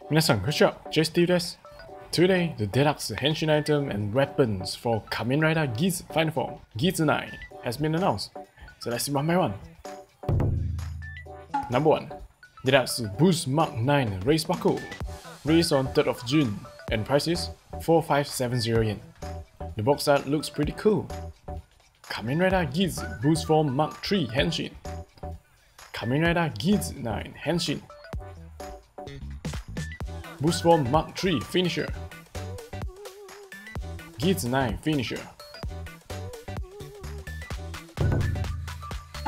皆さん、こんにちは。Geats Buster です。Today, the deluxe Henshin item and weapons for Kamen Rider Geats final form, Geats IX, has been announced. So let's see one by one. Number 1. Deluxe Boost Mark IX Race Buckle. Released on 3rd of June and price is 4570 yen. The box art looks pretty cool. Kamen Rider Geats Boost Form Mark III Henshin. Kamen Rider Geats IX Henshin. Boost Form Mark III Finisher. Geats IX Finisher.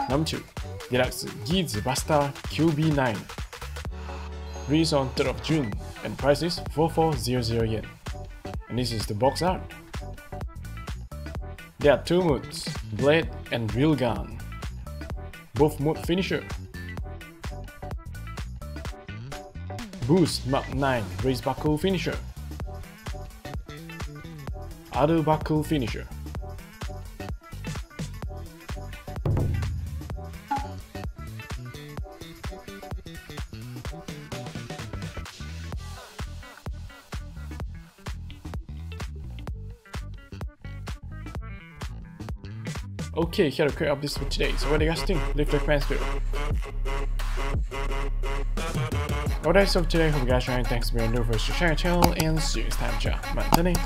Number 2. Deluxe Geats Buster QB9. Released on 3rd of June and price is 4400 yen. And this is the box art. There are two modes, Blade and Railgun. Both mode finisher. Boost Mark IX Race Buckle Finisher. Other Buckle Finisher. Okay, here are the quick updates for today. So what do you guys think? Leave the comments below. Alright, so today, hope you guys are enjoying. Thanks for being new for sharing the channel, and see you next time. Ciao. Mantene.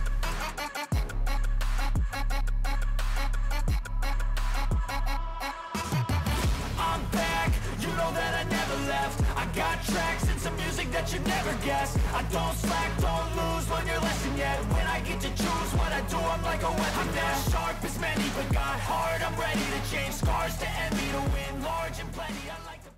I'm back, you know that I never left. I got tracks and some music that you never guessed. I don't slack, don't lose, learn your lesson yet. When I get to choose what I do, I'm like a weapon. I'm not sharp as many, but got hard. I'm ready to change scars to envy, to win large and plenty. I like to